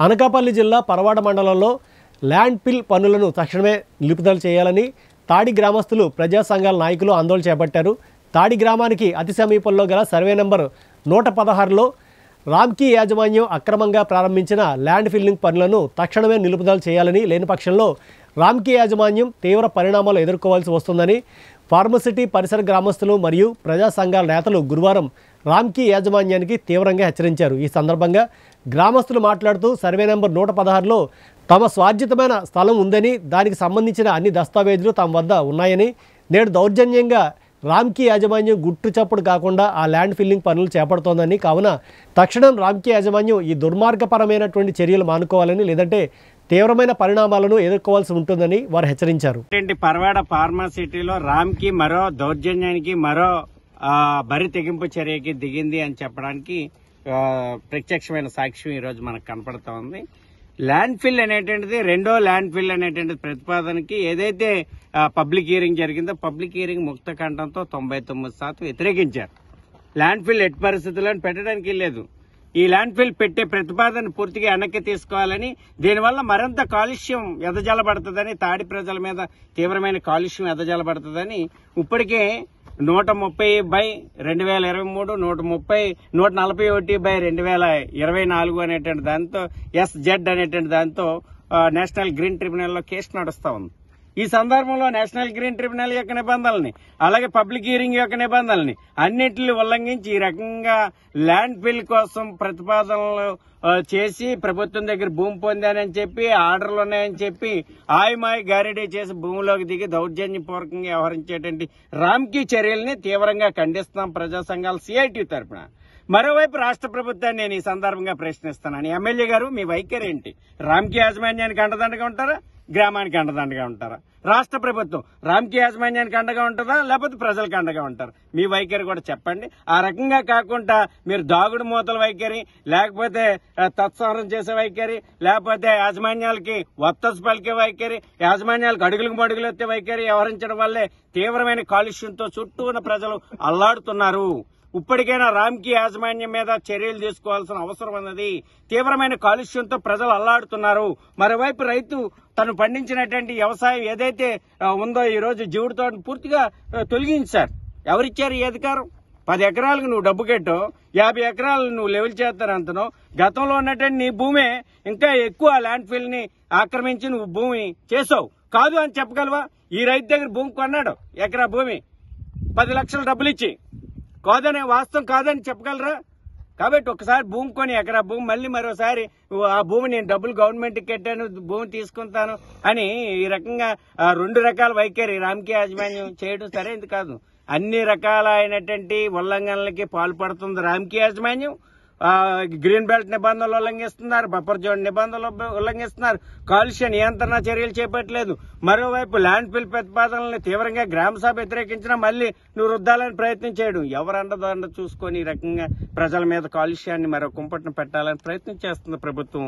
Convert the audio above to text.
అనకాపల్లి జిల్లా పరవాడ మండలంలో ల్యాండ్ పిల్ పనులను తక్షణమే నిలుపుదల చేయాలని తాడి గ్రామస్తులు ప్రజా సంఘాల నాయకులు ఆందోళన చేపట్టారు. తాడి గ్రామానికి అతి సమీపంలో గల సర్వే నెంబర్ 116లో రామ్కీ యాజమాన్యం అక్రమంగా ప్రారంభించిన ల్యాండ్ ఫిల్లింగ్ పనులను తక్షణమే నిలుపుదల చేయాలని, లేని పక్షంలో రామ్కీ యాజమాన్యం తీవ్ర పరిణామాలు ఎదుర్కోవాల్సి వస్తుందని ఫార్మసిటీ పరిసర గ్రామస్తులు మరియు ప్రజా సంఘాల నేతలు గురువారం రామ్కీ యాజమాన్యానికి తీవ్రంగా హెచ్చరించారు. ఈ సందర్భంగా గ్రామస్తులు మాట్లాడుతూ సర్వే నెంబర్ 116లో తమ స్వార్జితమైన స్థలం ఉందని, దానికి సంబంధించిన అన్ని దస్తావేజులు తమ వద్ద ఉన్నాయని, నేడు దౌర్జన్యంగా రామ్కీ యాజమాన్యం గుట్టు చప్పుడు కాకుండా ఆ ల్యాండ్ ఫిల్లింగ్ పనులు చేపడుతోందని, కావున తక్షణం రామ్కీ యాజమాన్యం ఈ దుర్మార్గపరమైనటువంటి చర్యలు మానుకోవాలని, లేదంటే తీవ్రమైన పరిణామాలను ఎదుర్కోవాల్సి ఉంటుందని వారు హెచ్చరించారు. పరవాడ ఫార్మాసిటీలో రామ్కీ మరో దౌర్జన్యానికి, మరో బరి తెగింపు చర్యకి దిగింది అని చెప్పడానికి ప్రత్యక్షమైన సాక్ష్యం ఈ రోజు మనకు కనపడతా ఉంది. ల్యాండ్ ఫిల్ అనేటువంటిది, రెండో ల్యాండ్ ఫిల్ అనేటువంటి ప్రతిపాదనకి ఏదైతే పబ్లిక్ హియరింగ్ జరిగిందో, పబ్లిక్ హియరింగ్ ముక్త కంఠంతో 99% వ్యతిరేకించారు. ల్యాండ్ ఫిల్ ఎట్టి పరిస్థితుల్లో పెట్టడానికి లేదు. ఈ ల్యాండ్ ఫిల్ పెట్టే ప్రతిపాదన పూర్తిగా వెనక్కి తీసుకోవాలని, దీనివల్ల మరింత కాలుష్యం ఎదజల్లబడుతుందని, తాడి ప్రజల మీద తీవ్రమైన కాలుష్యం ఎదజల్లబడుతుందని ఇప్పటికే 130/2023, 141/2024 అనేటువంటి దాంతో SZ అనేటువంటి దాంతో నేషనల్ గ్రీన్ ట్రిబ్యునల్లో కేసు నడుస్తా ఉంది. ఈ సందర్భంలో నేషనల్ గ్రీన్ ట్రిబ్యునల్ యొక్క నిబంధనల్ని, అలాగే పబ్లిక్ హియరింగ్ యొక్క నిబంధనల్ని అన్నింటిని ఉల్లంఘించి ఈ రకంగా ల్యాండ్ ఫిల్ కోసం ప్రతిపాదనలు చేసి ప్రభుత్వం దగ్గర భూమి పొందానని చెప్పి, ఆర్డర్లు ఉన్నాయని చెప్పి ఆయమాయి గారిడీ చేసి భూమిలోకి దిగి దౌర్జన్యపూర్వకంగా వ్యవహరించేటువంటి రామ్కీ చర్యల్ని తీవ్రంగా ఖండిస్తున్నాం ప్రజా సంఘాల CIT తరఫున. మరోవైపు రాష్ట్ర ప్రభుత్వాన్ని నేను ఈ సందర్భంగా ప్రశ్నిస్తున్నాను. ఎమ్మెల్యే గారు, మీ వైఖరి ఏంటి? రామ్కీ యాజమాన్యానికి అండదండగా ఉంటారా, గ్రామానికి అండదండగా ఉంటారా? రాష్ట్ర ప్రభుత్వం రామ్కీ యాజమాన్యానికి అండగా ఉంటుందా, లేకపోతే ప్రజలకు అండగా ఉంటారు? మీ వైఖరి కూడా చెప్పండి. ఆ రకంగా కాకుండా మీరు దాగుడు మూతల వైఖరి, లేకపోతే తత్సంహరణ చేసే వైఖరి, లేకపోతే యాజమాన్యాలకి వత్తసు పలికే వైఖరి, యాజమాన్యాలకు అడుగులకు మడుగులు ఎత్తే వైఖరి వ్యవహరించడం వల్లే తీవ్రమైన కాలుష్యంతో చుట్టూ ఉన్న ప్రజలు అల్లాడుతున్నారు. ఇప్పటికైనా రామ్కీ యాజమాన్యం మీద చర్యలు తీసుకోవాల్సిన అవసరం ఉన్నది. తీవ్రమైన కాలుష్యంతో ప్రజలు అల్లాడుతున్నారు. మరోవైపు రైతు తను పండించినటువంటి వ్యవసాయం ఏదైతే ఉందో ఈ రోజు జీవుడితో పూర్తిగా తొలగించారు. ఎవరిచ్చారు ఈ అధికారం? 10 ఎకరాలకు నువ్వు డబ్బు కట్టో, 50 ఎకరాలు నువ్వు లెవెల్ చేస్తానంటున్నావు. గతంలో ఉన్నటువంటి నీ భూమే ఇంకా ఎక్కువ ల్యాండ్ ఫిల్ ని ఆక్రమించి నువ్వు భూమి చేసావు. కాదు అని చెప్పగలవా? ఈ రైతు దగ్గర భూమి కొన్నాడు, ఎకరా భూమి 10 లక్షలు డబ్బులు ఇచ్చి. కాదనే వాస్తవం కాదని చెప్పగలరా? కాబట్టి ఒకసారి భూమి కొని, ఎకరా భూమి, మళ్ళీ మరోసారి ఆ భూమి నేను డబ్బులు గవర్నమెంట్కి కట్టాను, భూమి తీసుకుంటాను అని ఈ రకంగా 2 రకాల వైఖరి రామ్కీ యాజమాన్యం చేయడం సరైనది కాదు. అన్ని రకాలైనటువంటి ఉల్లంఘనలకి పాల్పడుతుంది రామ్కీ యాజమాన్యం. గ్రీన్ బెల్ట్ నిబంధనలు ఉల్లంఘిస్తున్నారు, బఫర్ జోన్ నిబంధనలు ఉల్లంఘిస్తున్నారు, కాలుష్య నియంత్రణ చర్యలు చేపట్టలేదు. మరోవైపు ల్యాండ్ ఫిల్ ప్రతిపాదనల్ని తీవ్రంగా గ్రామ సభ వ్యతిరేకించినా మళ్ళీ నువ్వు రుద్దాలని ప్రయత్నం చేయడం, ఎవరు అండదండ చూసుకొని ఈ రకంగా ప్రజల మీద కాలుష్యాన్ని మరో కుంపటిని పెట్టాలని ప్రయత్నం చేస్తుంది ప్రభుత్వం.